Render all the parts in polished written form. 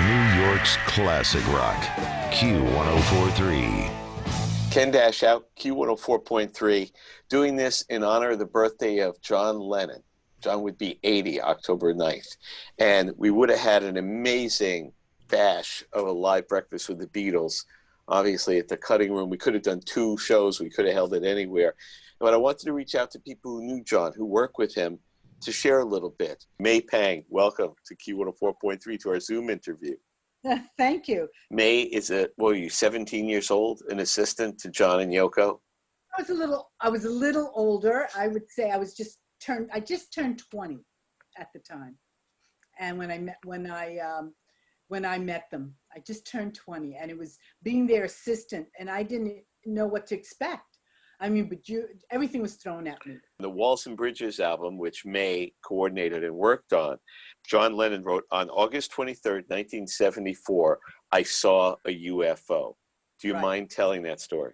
New York's classic rock, Q1043. Ken Dash out, Q104.3, doing this in honor of the birthday of John Lennon. John would be 80, October 9th. And we would have had an amazing bash of a live breakfast with the Beatles, obviously at the Cutting Room. We could have done 2 shows. We could have held it anywhere. But I wanted to reach out to people who knew John, who work with him, to share a little bit. May Pang, welcome to Q104.3 to our Zoom interview. Thank you. May is you 17 years old, an assistant to John and Yoko? I was a little older. I would say I just turned 20 at the time. And when I met them, I just turned 20, and it was being their assistant, and I didn't know what to expect. I mean, everything was thrown at me. The Walls and Bridges album, which May coordinated and worked on, John Lennon wrote on August 23rd, 1974, I saw a UFO. Do you mind telling that story?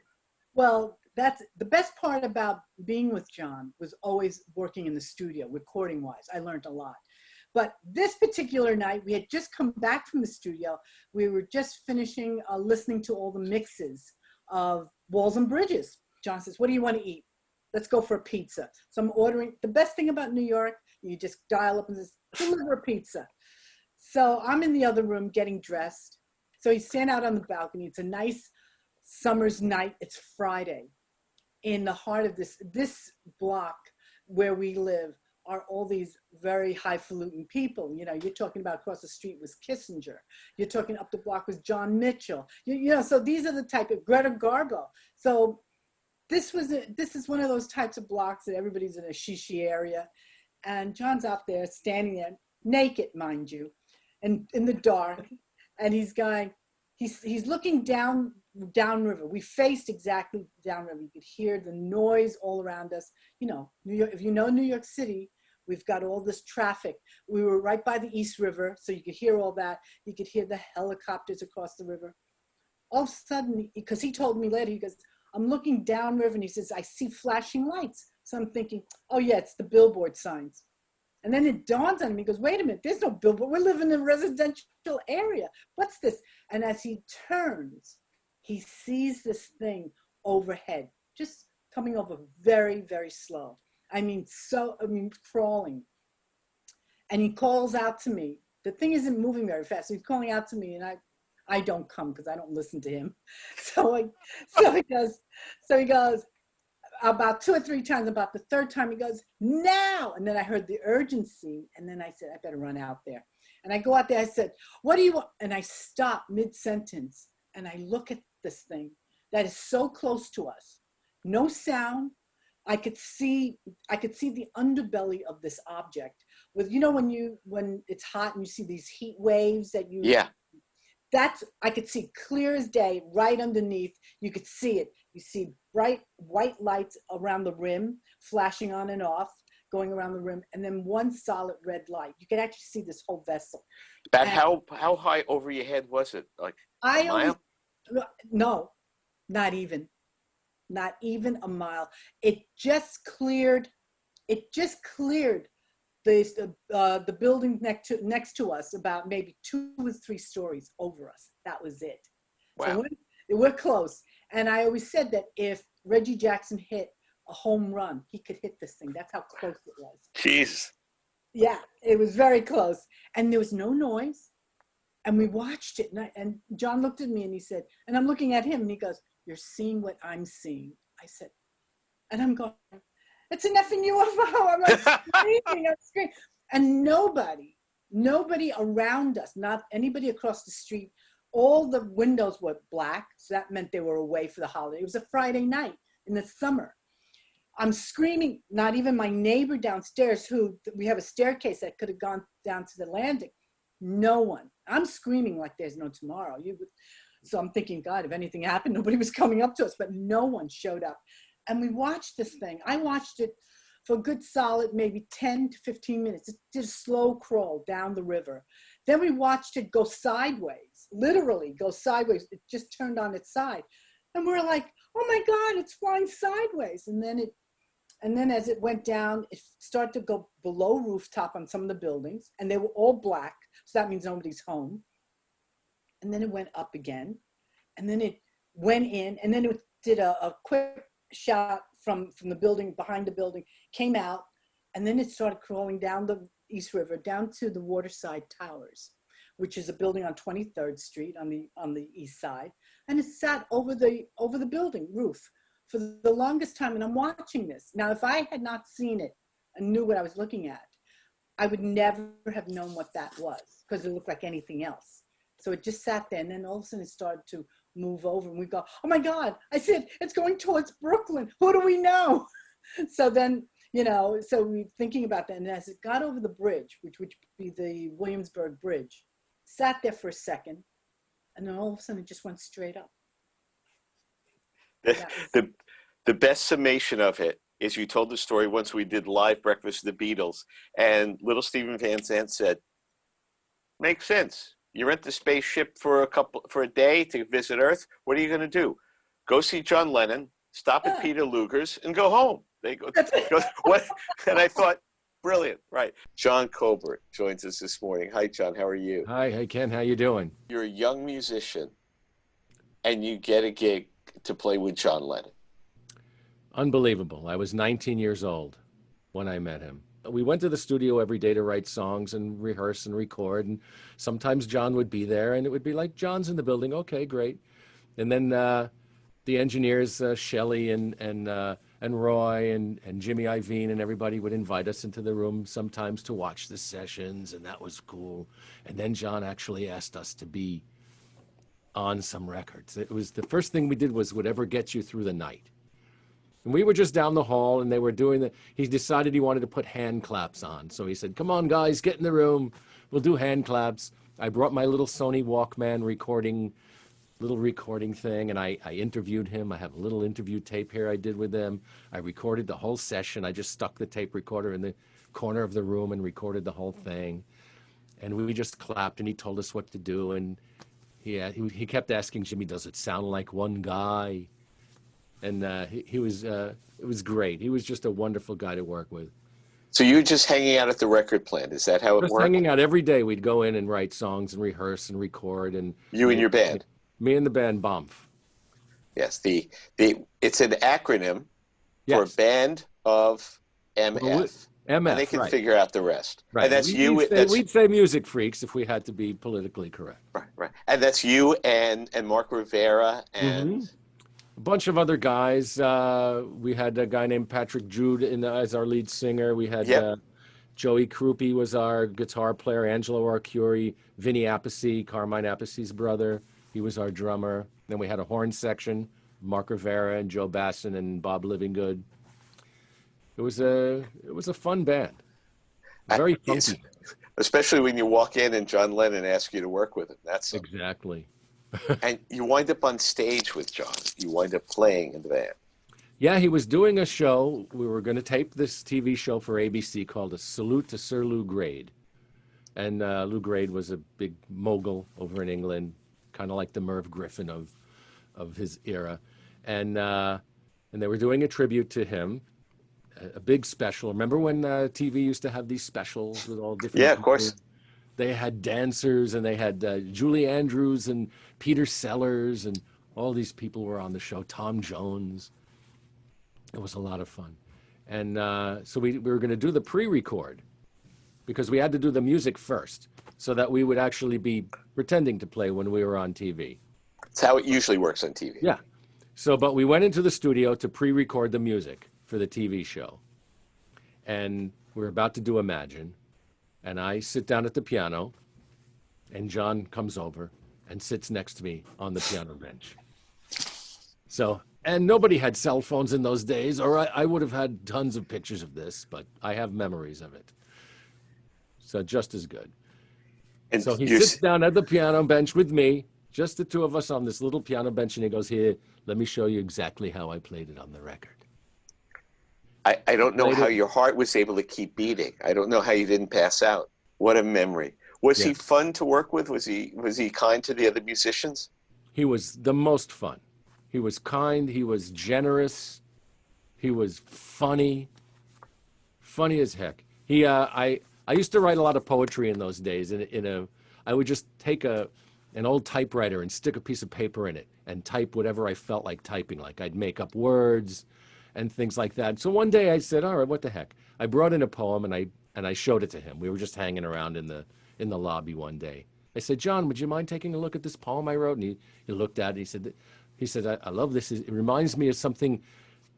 Well, that's the best part about being with John, was always working in the studio, recording wise. I learned a lot. But this particular night, we had just come back from the studio. We were just finishing listening to all the mixes of Walls and Bridges. John says, what do you want to eat? Let's go for a pizza. So I'm ordering. The best thing about New York, you just dial up and says, deliver a pizza. So I'm in the other room getting dressed. So he's standing out on the balcony. It's a nice summer's night. It's Friday. In the heart of this block where we live are all these very highfalutin people. You know, you're talking about across the street was Kissinger. You're talking up the block was John Mitchell. So these are the type of Greta Garbo. So this is one of those types of blocks that everybody's in a shishi area. And John's out there standing there, naked, mind you, and in the dark. And he's looking downriver. We faced exactly downriver. You could hear the noise all around us. You know, New York, if you know New York City, we've got all this traffic. We were right by the East River, so you could hear all that. You could hear the helicopters across the river. All of a sudden, because he told me later, he goes, I'm looking downriver, and he says, I see flashing lights. So I'm thinking, oh yeah, it's the billboard signs. And then it dawns on me, he goes, wait a minute, there's no billboard. We're living in a residential area. What's this? And as he turns, he sees this thing overhead, just coming over very, very slow. Crawling. And he calls out to me. The thing isn't moving very fast. So he's calling out to me, and I don't come because I don't listen to him. So he goes about 2 or 3 times. About the 3rd time, he goes, now. And then I heard the urgency. And then I said, I better run out there. And I go out there. I said, what do you want? And I stop mid-sentence. And I look at this thing that is so close to us. No sound. I could see the underbelly of this object. With, when it's hot and you see these heat waves that you... Yeah. I could see clear as day right underneath. You could see it. You see bright white lights around the rim, flashing on and off, going around the rim, and then one solid red light. You could actually see this whole vessel. How high over your head was it? Like a mile? No, not even a mile. It just cleared the building next to us, about maybe 2 or 3 stories over us. That was it. Wow. So we're close. And I always said that if Reggie Jackson hit a home run, he could hit this thing. That's how close it was. Jeez. Yeah, it was very close. And there was no noise. And we watched it. And John looked at me and he said, and I'm looking at him and he goes, you're seeing what I'm seeing. I said, and I'm going, it's an effing UFO. I'm like screaming. And nobody around us, not anybody across the street. All the windows were black. So that meant they were away for the holiday. It was a Friday night in the summer. I'm screaming, not even my neighbor downstairs, who we have a staircase that could have gone down to the landing. No one. I'm screaming like there's no tomorrow. So I'm thinking, God, if anything happened, nobody was coming up to us, but no one showed up. And we watched this thing. I watched it for a good solid, maybe 10 to 15 minutes. It did a slow crawl down the river. Then we watched it go sideways, literally go sideways. It just turned on its side. And we're like, oh my God, it's flying sideways. And then as it went down, it started to go below rooftop on some of the buildings, and they were all black. So that means nobody's home. and then it went up again, and then it went in, and then it did a quick shot from the building, behind the building, came out, and then it started crawling down the East River, down to the Waterside Towers, which is a building on 23rd Street on the east side, and it sat over the building roof for the longest time. And I'm watching this. Now, if I had not seen it and knew what I was looking at, I would never have known what that was, because it looked like anything else. So it just sat there, and then all of a sudden it started to move over, and we go, oh my God, I said, it's going towards Brooklyn. Who do we know? So then, so we thinking about that, and as it got over the bridge, which would be the Williamsburg Bridge, sat there for a second, and then all of a sudden it just went straight up. The best summation of it is you told the story once we did live Breakfast with the Beatles, and little Stephen Van Zandt said, makes sense. You rent the spaceship for a day to visit Earth. What are you going to do? Go see John Lennon, stop at Peter Luger's, and go home. They go what? And I thought, brilliant, right? John Colbert joins us this morning. Hi, John. How are you? Hi, hey Ken. How you doing? You're a young musician, and you get a gig to play with John Lennon. Unbelievable. I was 19 years old when I met him. We went to the studio every day to write songs and rehearse and record, and sometimes John would be there, and it would be like, John's in the building. Okay, great. And then the engineers, Shelley and Roy and Jimmy Iovine and everybody would invite us into the room sometimes to watch the sessions, and that was cool. And then John actually asked us to be on some records. It was the first thing we did was Whatever Gets You Through the Night. And we were just down the hall, and they were doing he decided he wanted to put hand claps on. So he said, come on, guys, get in the room. We'll do hand claps. I brought my little Sony Walkman little recording thing, and I interviewed him. I have a little interview tape here I did with him. I recorded the whole session. I just stuck the tape recorder in the corner of the room and recorded the whole thing. And we just clapped, and he told us what to do. And he kept asking Jimmy, does it sound like one guy? And it was great. He was just a wonderful guy to work with. So you were just hanging out at the record plant. Is that how it worked? Just hanging out every day. We'd go in and write songs and rehearse and record. And you and your band? Me and the band, BOMF. Yes. It's an acronym for Band of MF. Well, MF, and they can figure out the rest. Right. And that's we'd say Music Freaks if we had to be politically correct. Right. And that's you and Mark Rivera and... A bunch of other guys. We had a guy named Patrick Jude as our lead singer. We had Joey Krupe was our guitar player, Angelo Arcuri, Vinny Appice, Carmine Appice's brother. He was our drummer. Then we had a horn section, Mark Rivera and Joe Basson and Bob Livingood. It was a fun band. Very funky. Especially when you walk in and John Lennon asks you to work with him. That's exactly. And you wind up on stage with John. You wind up playing in the band. Yeah, he was doing a show. We were going to tape this TV show for ABC called A Salute to Sir Lou Grade. And Lou Grade was a big mogul over in England, kind of like the Merv Griffin of his era. And they were doing a tribute to him, a big special. Remember when TV used to have these specials with all different Yeah, of course. They had dancers, and they had Julie Andrews and Peter Sellers, and all these people were on the show. Tom Jones. It was a lot of fun. And so we were going to do the pre-record because we had to do the music first so that we would actually be pretending to play when we were on TV. That's how it usually works on TV. Yeah. So, but we went into the studio to pre-record the music for the TV show. And we were about to do Imagine. And I sit down at the piano, and John comes over and sits next to me on the piano bench. So, and nobody had cell phones in those days, or I would have had tons of pictures of this, but I have memories of it. So just as good. And so he sits down at the piano bench with me, just the two of us on this little piano bench, and he goes, here, let me show you exactly how I played it on the record. I don't know how your heart was able to keep beating. I don't know how you didn't pass out. What a memory. Was he fun to work with? Was he kind to the other musicians? He was the most fun. He was kind. He was generous. He was funny. Funny as heck. I used to write a lot of poetry in those days. I would just take a an old typewriter and stick a piece of paper in it and type whatever I felt like typing. Like I'd make up words and things like that. So one day I said, all right, what the heck? I brought in a poem and I showed it to him. We were just hanging around in the lobby one day. I said, John, would you mind taking a look at this poem I wrote? And he looked at it. He said, I love this. It reminds me of something,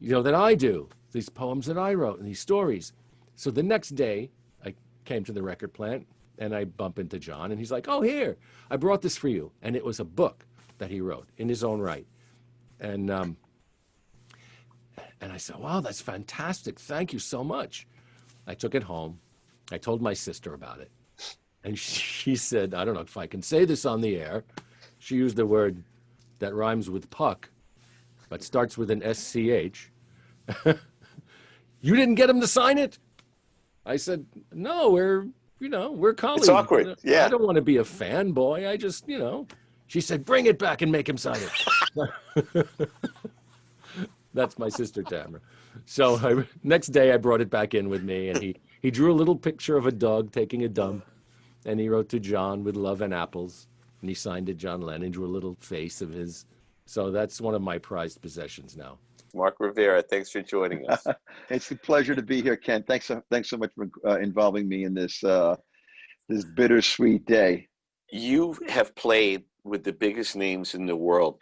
that I do, these poems that I wrote and these stories. So the next day I came to the record plant and I bump into John and he's like, oh, here, I brought this for you. And it was a book that he wrote in his own right. And I said, wow, that's fantastic. Thank you so much. I took it home. I told my sister about it. And she said, I don't know if I can say this on the air. She used a word that rhymes with puck, but starts with an SCH. You didn't get him to sign it? I said, no, we're colleagues. It's awkward. Yeah. I don't want to be a fanboy. I just, She said, bring it back and make him sign it. That's my sister, Tamara. So next day I brought it back in with me, and he drew a little picture of a dog taking a dump, and he wrote to John with love and apples, and he signed it John Lennon, drew a little face of his. So that's one of my prized possessions now. Mark Rivera, thanks for joining us. It's a pleasure to be here, Ken. Thanks so much for involving me in this this bittersweet day. You have played with the biggest names in the world.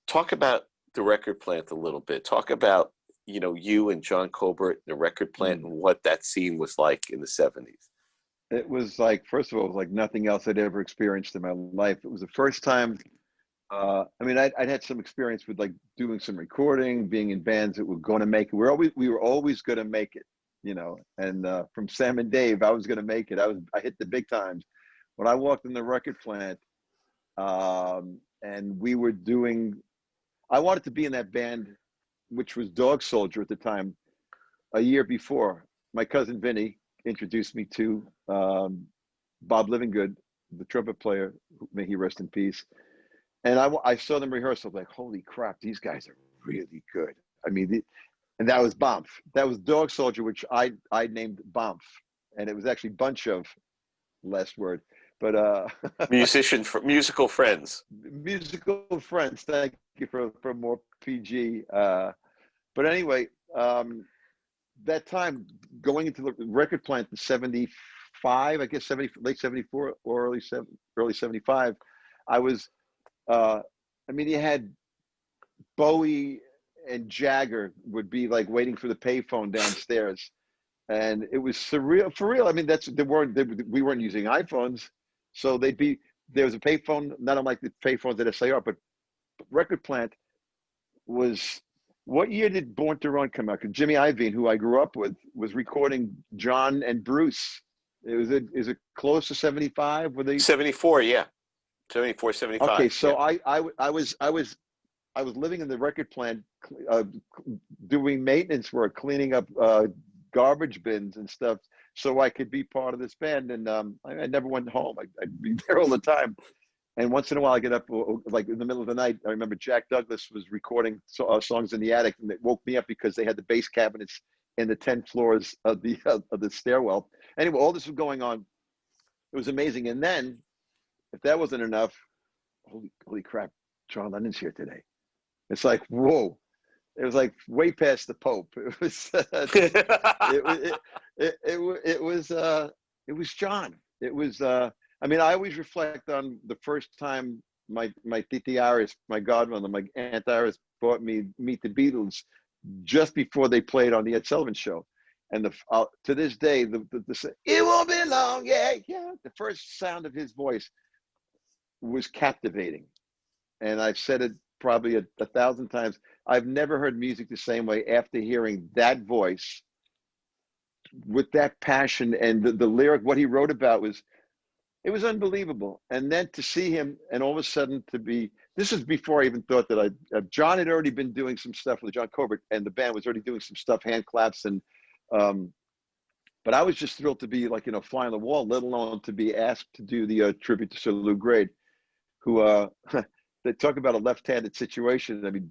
Talk about the record plant a little bit. Talk about, you and John Colbert, the record plant, and what that scene was like in the 70s. It was like, first of all, it was like nothing else I'd ever experienced in my life. It was the first time. I'd had some experience with like doing some recording, being in bands that were going to make it. We were always going to make it, And from Sam and Dave, I was going to make it. I hit the big times when I walked in the record plant, and we were doing. I wanted to be in that band, which was Dog Soldier at the time. A year before, my cousin Vinny introduced me to Bob Livingood, the trumpet player. May he rest in peace. And I saw them rehearsal, like, holy crap, these guys are really good. I mean, and that was Bomf. That was Dog Soldier, which I named Bomf. And it was actually Bunch of, last word. But musical friends. Musical friends. Thank you for more PG. But anyway, that time going into the record plant in 75, I guess late 74 or early 75, I was. You had Bowie and Jagger would be like waiting for the payphone downstairs, and it was surreal for real. I mean, we weren't using iPhones, so there was a payphone, not unlike the payphones at SAR, but record plant was. What year did Born to Run come out? Because Jimmy Iovine, who I grew up with, was recording John and Bruce. Is it close to 75? Were they 74? Yeah. 74, 75. Okay, so yeah. I was living in the record plant, doing maintenance work, cleaning up garbage bins and stuff, so I could be part of this band. And I never went home. I'd be there all the time. And once in a while, I get up, like in the middle of the night. I remember Jack Douglas was recording songs in the attic, and it woke me up because they had the bass cabinets in the 10 floors of the stairwell. Anyway, all this was going on. It was amazing. And then, if that wasn't enough, holy crap, John Lennon's here today. It's like, whoa. It was like way past the Pope. It was it was John. It was I always reflect on the first time my Titi Iris, my godmother, my Aunt Iris brought me Meet the Beatles just before they played on the Ed Sullivan Show. And to this day, the it won't be long, yeah. The first sound of his voice was captivating. And I've said it probably a 1,000 times. I've never heard music the same way after hearing that voice with that passion, and the lyric, what he wrote about it was unbelievable. And then to see him, and all of a sudden this is before I even thought that John had already been doing some stuff with John Colbert, and the band was already doing some stuff, hand claps, and but I was just thrilled to be like, fly on the wall, let alone to be asked to do the tribute to Sir Lou Grade, who they talk about a left-handed situation. I mean,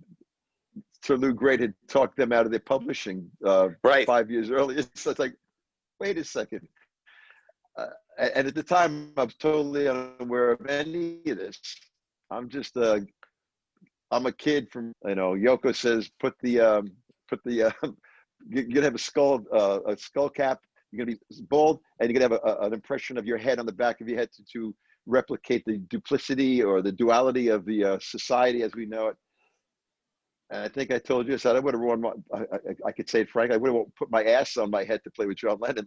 Sir Lou Grade had talked them out of their publishing right 5 years earlier. So it's like, wait a second. And at the time, I was totally unaware of any of this. I'm just I'm a kid from, you know, Yoko says, you're gonna have a skull cap. You're gonna be bald, and you're gonna have an impression of your head on the back of your head to replicate the duplicity or the duality of the society as we know it. And I think I told you, I said I would have worn I could say it frank, I would have put my ass on my head to play with John Lennon.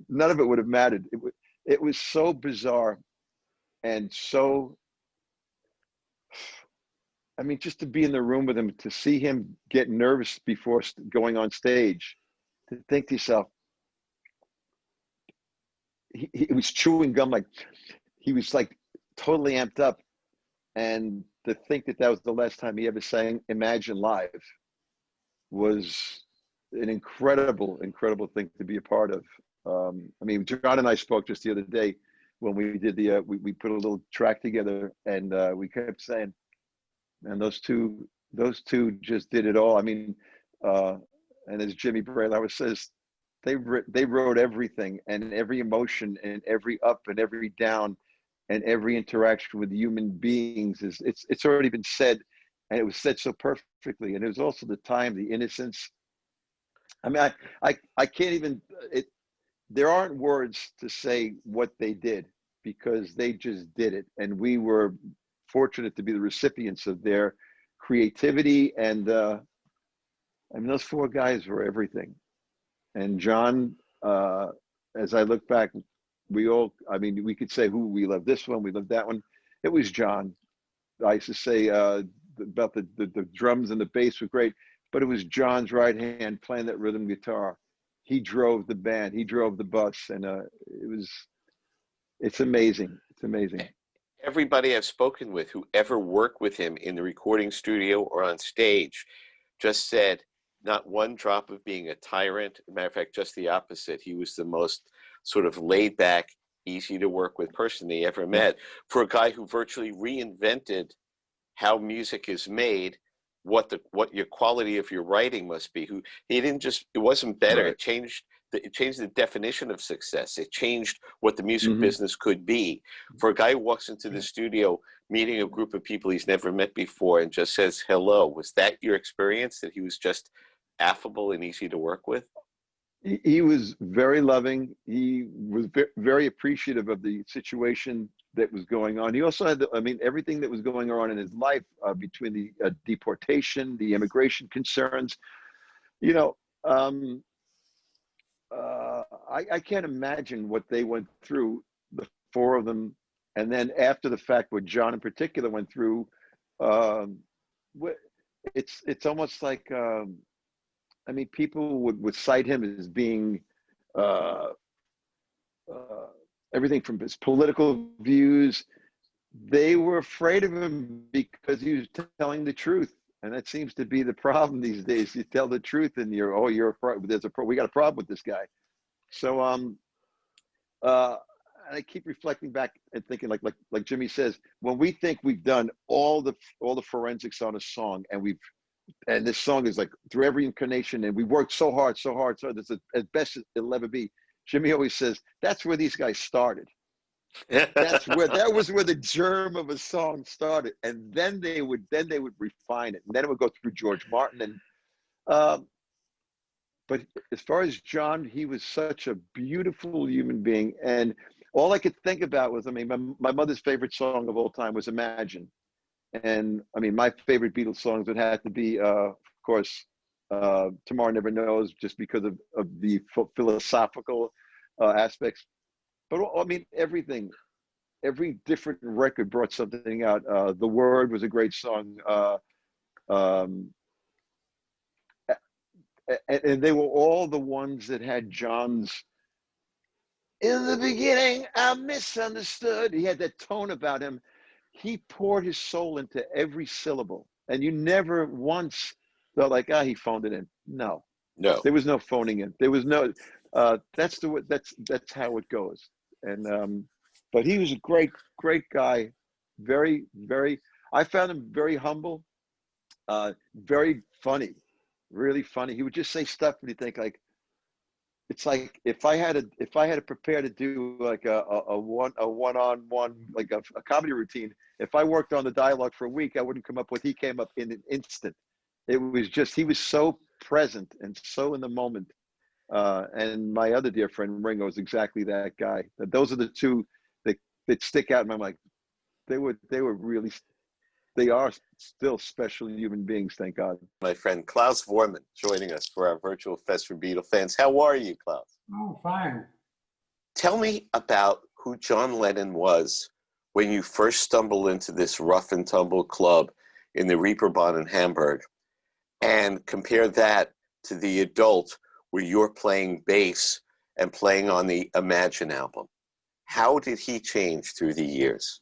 None of it would have mattered. It was so bizarre and so, I mean, just to be in the room with him, to see him get nervous before going on stage, to think to yourself, he was chewing gum, like he was like totally amped up. And to think that that was the last time he ever sang Imagine Live was an incredible, incredible thing to be a part of. I mean, John and I spoke just the other day when we did we put a little track together, and we kept saying, and those two just did it all. I mean, and as Jimmy Braylower says, they wrote everything and every emotion and every up and every down and every interaction with human beings it's already been said, and it was said so perfectly. And it was also the time, the innocence. I mean, I can't even. There aren't words to say what they did, because they just did it, and we were fortunate to be the recipients of their creativity. And I mean, those four guys were everything. And John, as I look back, I mean, we could say who we love this one, we love that one. It was John. I used to say about the drums and the bass were great, but it was John's right hand playing that rhythm guitar. He drove the band, he drove the bus, and it's amazing. It's amazing. Everybody I've spoken with who ever worked with him in the recording studio or on stage just said not one drop of being a tyrant. As a matter of fact, just the opposite. He was the most sort of laid back, easy to work with person they ever met, for a guy who virtually reinvented how music is made, what your quality of your writing must be. Who he didn't just, it wasn't better. Right. It changed the definition of success. It changed what the music business could be. For a guy who walks into the studio meeting a group of people he's never met before and just says hello, was that your experience, that he was just affable and easy to work with? He was very loving. He was very appreciative of the situation that was going on. He also had, I mean, everything that was going on in his life, between the deportation, the immigration concerns, you know, I can't imagine what they went through, the four of them. And then after the fact, what John in particular went through, it's almost like, I mean, people would cite him as being everything from his political views. They were afraid of him because he was telling the truth. And that seems to be the problem these days. You tell the truth and we got a problem with this guy. So I keep reflecting back and thinking, like Jimmy says, when we think we've done all the forensics on a song, and this song is like through every incarnation, and we worked so hard, so this is as best as it'll ever be. Jimmy always says that's where these guys started. That was where the germ of a song started, and then they would refine it, and then it would go through George Martin. And but as far as John, he was such a beautiful human being, and all I could think about was, I mean, my mother's favorite song of all time was Imagine, and I mean, my favorite Beatles songs would have to be, of course, Tomorrow Never Knows, just because of the philosophical aspects. But I mean, every different record brought something out. The Word was a great song. And they were all the ones that had John's, in the beginning, I misunderstood. He had that tone about him. He poured his soul into every syllable. And you never once felt like, he phoned it in. No. There was no phoning in. There was no, that's how it goes. And, but he was a great, great guy. Very, very, I found him very humble, very funny, really funny. He would just say stuff and you think like, it's like if I had to prepare to do like a one-on-one like a comedy routine, if I worked on the dialogue for a week, I wouldn't come up with. He came up in an instant. It was just he was so present and so in the moment. And my other dear friend Ringo is exactly that guy. Those are the two that stick out in my mind. They were really, they are still special human beings, thank God. My friend Klaus Vorman joining us for our virtual Fest for Beatle fans. How are you, Klaus? Oh, fine. Tell me about who John Lennon was when you first stumbled into this rough and tumble club in the Reeperbahn in Hamburg, and compare that to the adult where you're playing bass and playing on the Imagine album. How did he change through the years?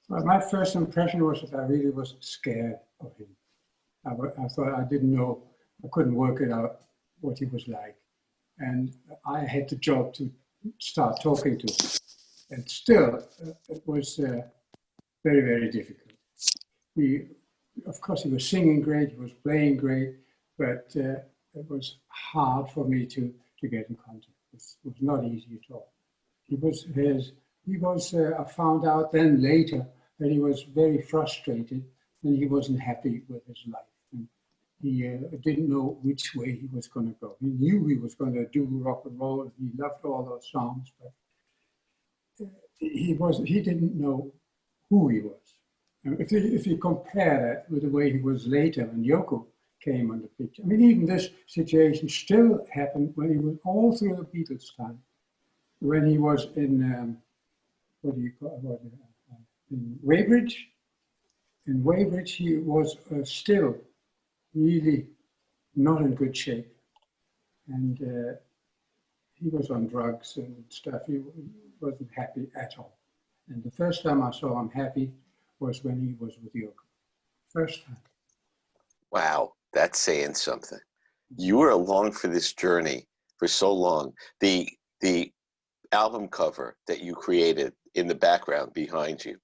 Well, my first impression was that I really was scared of him. I thought I didn't know, I couldn't work it out what he was like. And I had the job to start talking to him. And still, it was very, very difficult. Of course, he was singing great, he was playing great, but it was hard for me to get in contact. It was not easy at all. I found out then later that he was very frustrated and he wasn't happy with his life. And he didn't know which way he was going to go. He knew he was going to do rock and roll. He loved all those songs, but he didn't know who he was. And if you compare that with the way he was later when Yoko came on the picture, I mean, even this situation still happened when he was all through the Beatles time. When he was in, in Weybridge. In Weybridge, he was still really not in good shape. And he was on drugs and stuff. He wasn't happy at all. And the first time I saw him happy was when he was with Yoko. First time. Wow, that's saying something. You were along for this journey for so long. The album cover that you created in the background behind you,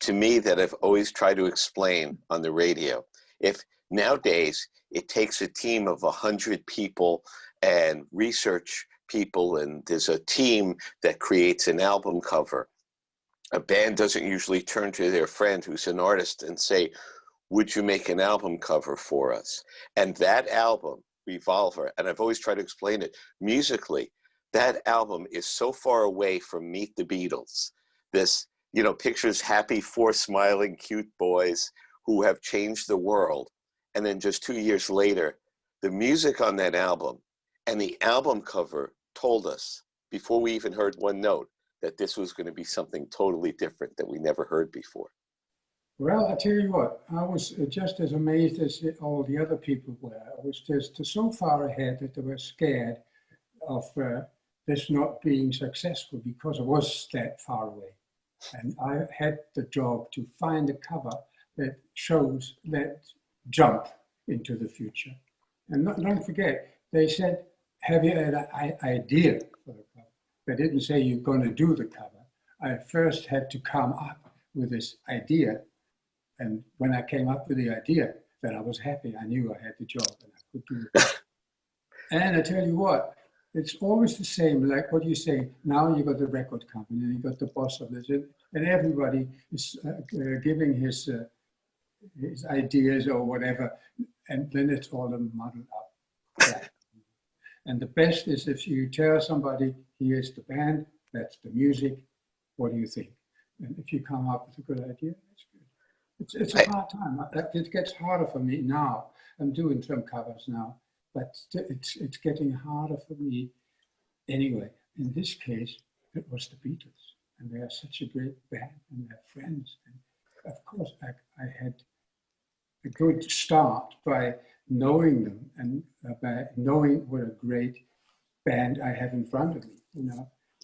to me, that I've always tried to explain on the radio. If nowadays it takes a team of 100 people and research people, and there's a team that creates an album cover, a band doesn't usually turn to their friend who's an artist and say, would you make an album cover for us? And that album, Revolver, and I've always tried to explain it musically, that album is so far away from Meet the Beatles. This, pictures happy, four smiling, cute boys who have changed the world. And then just 2 years later, the music on that album and the album cover told us, before we even heard one note, that this was going to be something totally different that we never heard before. Well, I tell you what, I was just as amazed as all the other people were. I was just so far ahead that they were scared of this not being successful because I was that far away. And I had the job to find a cover that shows that jump into the future. And don't forget, they said, have you had an idea for the cover? They didn't say you're going to do the cover. I first had to come up with this idea. And when I came up with the idea, then I was happy. I knew I had the job and I could do it. And I tell you what, it's always the same, like what you say, now you got the record company, and you got the boss of this, and everybody is giving his ideas or whatever, and then it's all muddled up. Yeah. And the best is if you tell somebody, here's the band, that's the music, what do you think? And if you come up with a good idea, that's good. It's a hard time. It gets harder for me now. I'm doing some covers now, but it's getting harder for me anyway. In this case, it was the Beatles, and they are such a great band, and they're friends. And of course, I had a good start by knowing them and by knowing what a great band I have in front of me,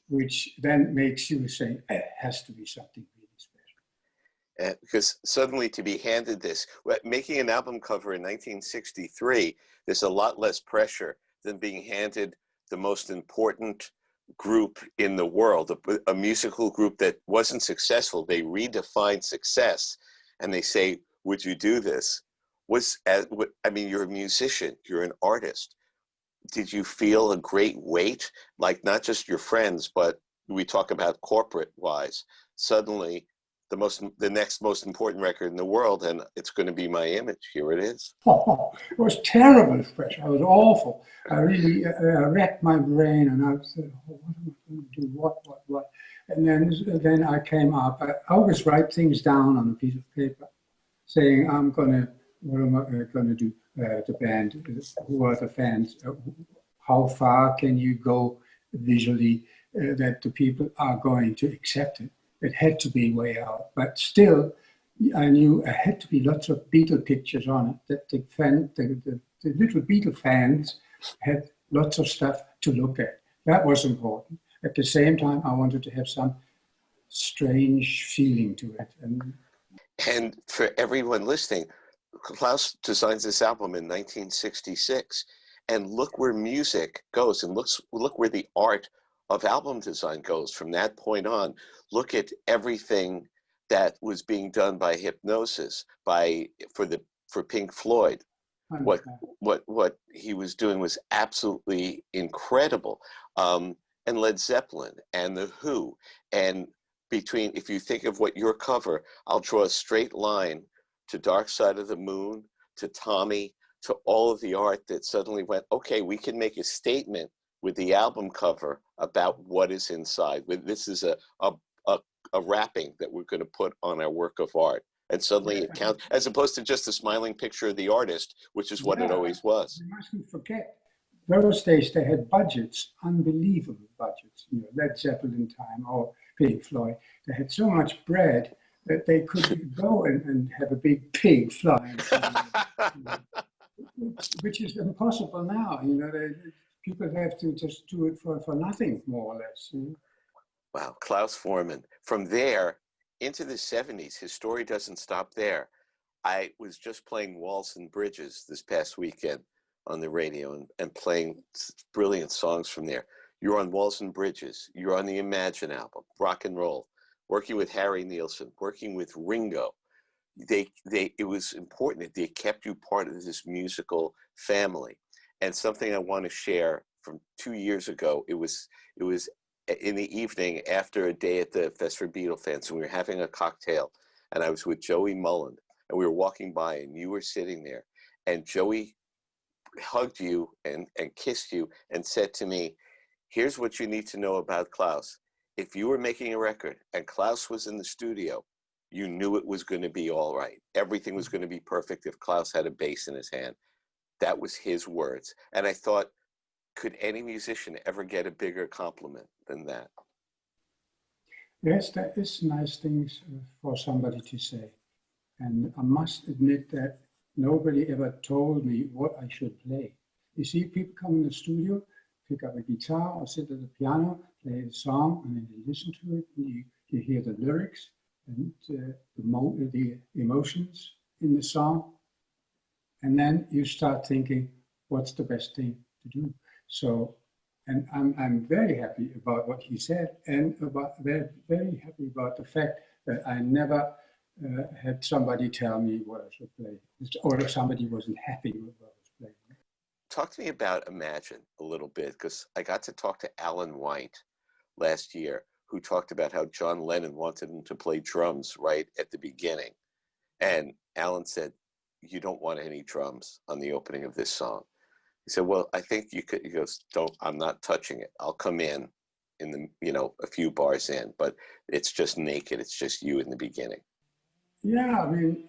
which then makes you say, it has to be something really special. Because suddenly to be handed this, making an album cover in 1963, there's a lot less pressure than being handed the most important group in the world, a musical group that wasn't successful. They redefined success and they say, would you do this? You're a musician, you're an artist. did you feel a great weight, like not just your friends, but we talk about corporate wise, suddenly the next most important record in the world, and it's going to be my image. Here it is. Oh, it was terrible pressure. I was awful. I really wrecked my brain, and I said, oh, what am I going to do? What? And then I came up. I always write things down on a piece of paper, saying, what am I going to do? The band, who are the fans? How far can you go visually that the people are going to accept it? It had to be way out, but still, I knew there had to be lots of Beatle pictures on it, that the little Beatle fans had lots of stuff to look at. That was important. At the same time, I wanted to have some strange feeling to it. And for everyone listening, Klaus designs this album in 1966, and look where music goes, and look where the art of album design goes from that point on. Look at everything that was being done by Hypnosis, for Pink Floyd. What he was doing was absolutely incredible, and Led Zeppelin and the Who. And if you think of what your cover, I'll draw a straight line to Dark Side of the Moon, to Tommy, to all of the art that suddenly went, okay, we can make a statement with the album cover about what is inside. This is a wrapping that we're going to put on our work of art. And suddenly it counts, as opposed to just a smiling picture of the artist, which is what it always was. You mustn't forget, those days they had budgets, unbelievable budgets. Led Zeppelin time or Pink Floyd. They had so much bread that they could go and have a big pig flying. Which is impossible now. People have to just do it for nothing, more or less. Wow, Klaus Forman. From there into the 70s, his story doesn't stop there. I was just playing Walls and Bridges this past weekend on the radio and playing brilliant songs from there. You're on Walls and Bridges. You're on the Imagine album, rock and roll, working with Harry Nilsson, working with Ringo. It was important that they kept you part of this musical family. And something I want to share from 2 years ago, it was in the evening after a day at the Fest for Beatle Fans, and we were having a cocktail, and I was with Joey Mullen, and we were walking by, and you were sitting there, and Joey hugged you and kissed you and said to me, here's what you need to know about Klaus. If you were making a record and Klaus was in the studio, you knew it was going to be all right. Everything was going to be perfect if Klaus had a bass in his hand. That was his words. And I thought, could any musician ever get a bigger compliment than that? Yes, that is nice things for somebody to say. And I must admit that nobody ever told me what I should play. You see, people come in the studio, pick up a guitar or sit at the piano, play a song, and then you listen to it, and you hear the lyrics and the emotions in the song. And then you start thinking, what's the best thing to do? So, and I'm very happy about what he said, and very, very happy about the fact that I never had somebody tell me what I should play, or if somebody wasn't happy with what I was playing. Talk to me about Imagine a little bit, because I got to talk to Alan White last year, who talked about how John Lennon wanted him to play drums right at the beginning. And Alan said, you don't want any drums on the opening of this song. He said, well, I think you could. He goes, I'm not touching it. I'll come in the, a few bars in, but it's just naked. It's just you in the beginning. Yeah, I mean,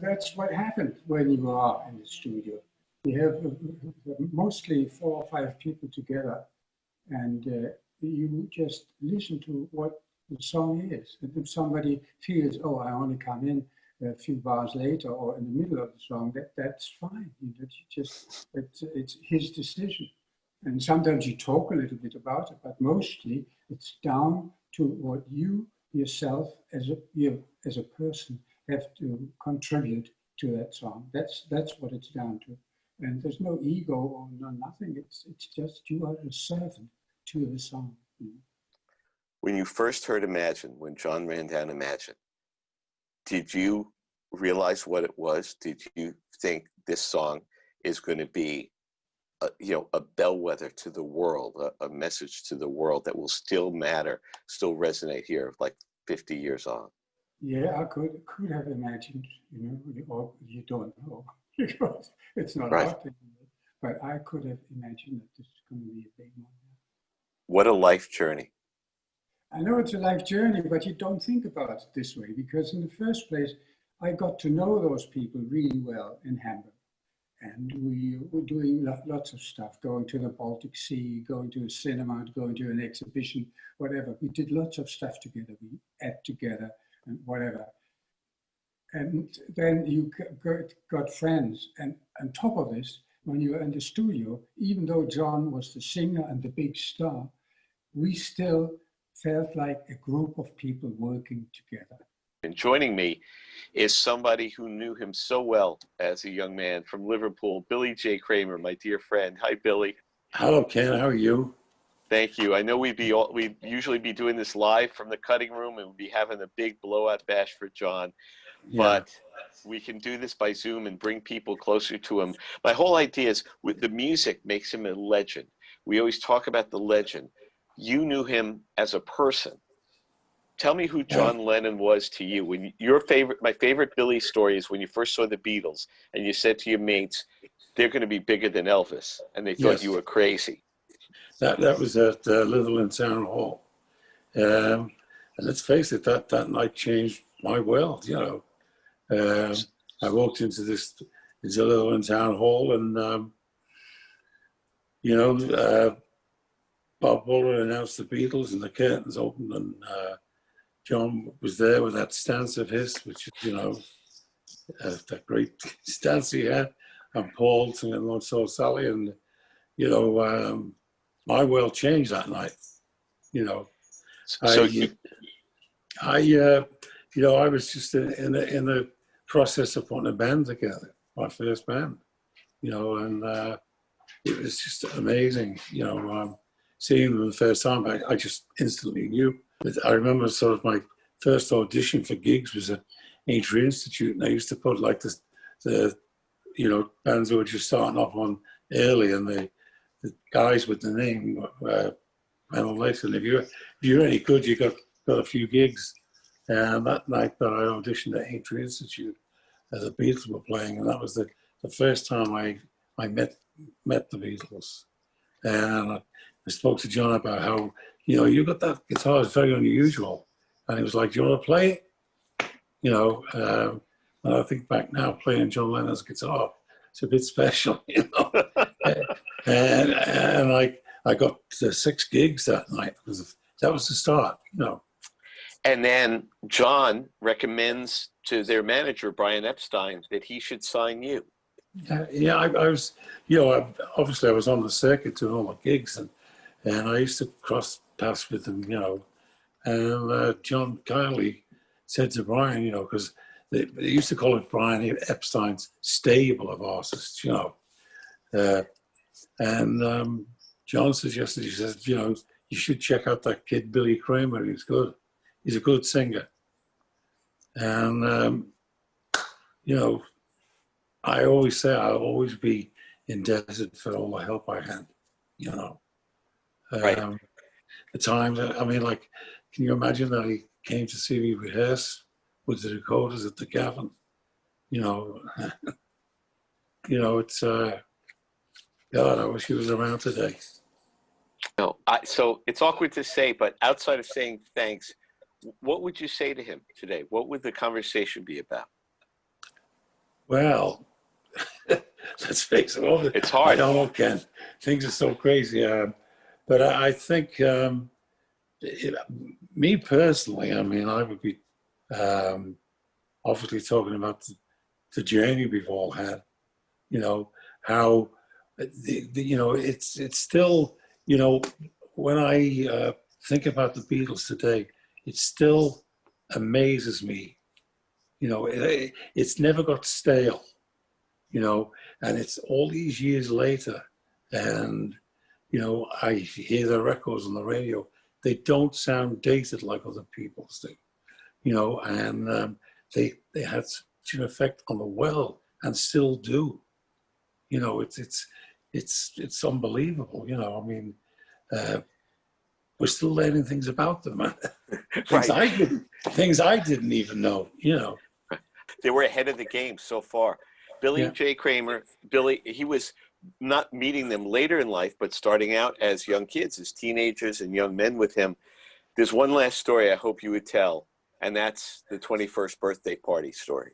that's what happened when you are in the studio. You have mostly 4 or 5 people together, and you just listen to what the song is. And if somebody feels, oh, I only come in a few bars later or in the middle of the song, that's fine. It's his decision. And sometimes you talk a little bit about it, but mostly it's down to what you yourself as a person have to contribute to that song. That's what it's down to. And there's no ego or nothing. It's just you are a servant to the song. When you first heard Imagine, when John ran down Imagine, did you realize what it was? Did you think this song is going to be a bellwether to the world, a message to the world that will still matter, still resonate here, like 50 years on. Yeah, I could have imagined, or you don't know, because it's not Right. out there. But I could have imagined that this is going to be a big one. What a life journey. I know it's a life journey, but you don't think about it this way, because in the first place, I got to know those people really well in Hamburg. And we were doing lots of stuff, going to the Baltic Sea, going to a cinema, going to an exhibition, whatever. We did lots of stuff together. We ate together and whatever. And then you got friends. And on top of this, when you were in the studio, even though John was the singer and the big star, we still felt like a group of people working together. And joining me is somebody who knew him so well as a young man from Liverpool, Billy J. Kramer, my dear friend. Hi, Billy. Hello, Ken. How are you? Thank you. I know we'd usually be doing this live from the cutting room and we'd be having a big blowout bash for John, but we can do this by Zoom and bring people closer to him. My whole idea is with the music makes him a legend. We always talk about the legend. You knew him as a person. Tell me who John Lennon was to you. When my favorite Billy story is when you first saw the Beatles and you said to your mates, they're going to be bigger than Elvis, and they thought you were crazy. That was at Litherland Town Hall. And let's face it, that night changed my world, I walked into Litherland Town Hall and, Bob Buller announced the Beatles and the curtains opened and John was there with that stance of his, which is, that great stance he had, and Paul singing Lord Soul Sally, and my world changed that night. I was just in the process of putting a band together, my first band, and it was just amazing, seeing them the first time. I just instantly knew. I remember sort of my first audition for gigs was at Aintree Institute, and I used to put like the bands who were just starting off on early, and the guys with the name Metal Lakes, and if you're any good, you got a few gigs. And that night that I auditioned at Aintree Institute, the Beatles were playing, and that was the first time I met the Beatles. And I spoke to John about how, you got that guitar, it's very unusual. And he was like, do you want to play it? And I think back now, playing John Lennon's guitar, it's a bit special, and I got 6 gigs that night because that was the start, And then John recommends to their manager, Brian Epstein, that he should sign you. I was, obviously I was on the circuit doing all the gigs, and I used to cross paths with them, and John kindly said to Brian, because they used to call it Brian Epstein's stable of artists, and John suggested, he says, you should check out that kid, Billy Kramer, he's good. He's a good singer. And, I always say I'll always be indebted for all the help I had, Right. The times, can you imagine that he came to see me rehearse with the recorders at the Gavin? It's, God, I wish he was around today. No, so it's awkward to say, but outside of saying thanks, what would you say to him today? What would the conversation be about? Well, let's face it. It's hard. I don't know, Ken. Things are so crazy. But I think, me personally, I would be obviously talking about the journey we've all had. How it's still, when I think about the Beatles today, it still amazes me. It's never got stale, and it's all these years later, and I hear the records on the radio. They don't sound dated like other people's do, and they had such an effect on the world and still do. It's it's unbelievable. You know, I mean, we're still learning things about them, things I didn't even know. You know, They were ahead of the game so far. Billy Yeah. J. Kramer, he was not meeting them later in life, but starting out as young kids, as teenagers and young men with him. There's one last story I hope you would tell, and that's the 21st birthday party story.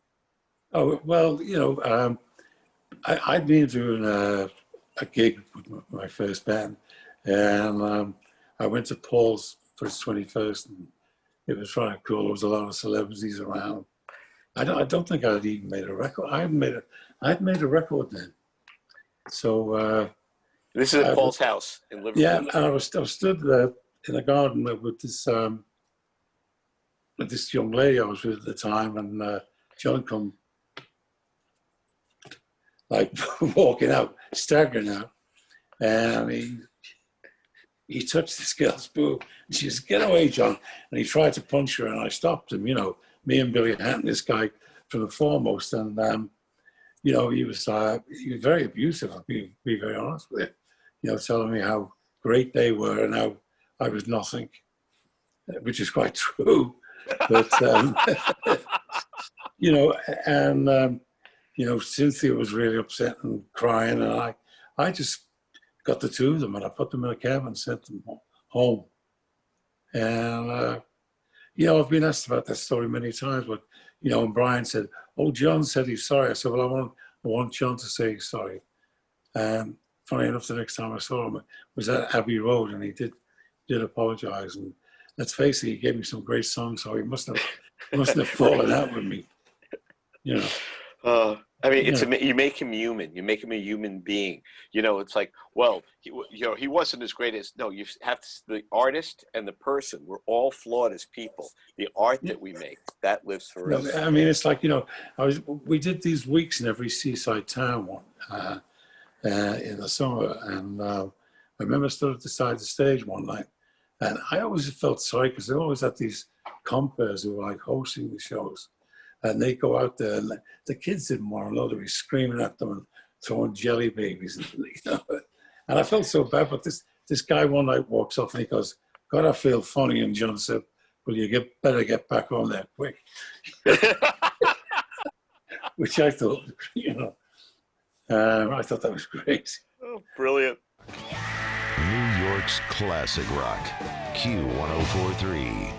Oh, well, you know, I'd been doing a gig with my first band, and I went to Paul's for his 21st, and it was rather cool. There was a lot of celebrities around. I don't think I'd even made a record. I'd made a record then. So This is at Paul's house in Liverpool. yeah, and I was stood there in the garden with this young lady I was with at the time, and John come like walking out, staggering out, and he touched this girl's boob, and she said, "Get away, John!" And he tried to punch her, and I stopped him. You know, me and Billy Hatton, this guy from the foremost, and you know, he was very abusive. I'll be very honest with you. You know, telling me how great they were and how I was nothing, which is quite true. But you know, and you know, Cynthia was really upset and crying, and I just got the two of them and I put them in a cab and sent them home. And you know, I've been asked about that story many times, but you know, and Brian said, "Oh, John said he's sorry." I said, "Well, I want John to say he's sorry." And funny enough, the next time I saw him was at Abbey Road, and he did apologize. And let's face it, he gave me some great songs, so he mustn't have fallen out with me. You know. I mean, you make him human. You make him a human being. You know, it's like, well, he wasn't as great as. No, you have to, the artist and the person. We're all flawed as people. The art that we make, that lives forever. I mean, it's like, you know, we did these weeks in every seaside town in the summer, and I remember I stood at the side of the stage one night, and I always felt sorry because they always had these compers who were like hosting the shows. And they go out there, and the kids didn't want to know. They'd be screaming at them and throwing jelly babies. And, you know, and I felt so bad. But this guy one night walks off and he goes, "God, I feel funny." And John said, "Well, you better get back on there quick." Which I thought, you know, I thought that was great. Oh, brilliant. New York's classic rock, Q1043.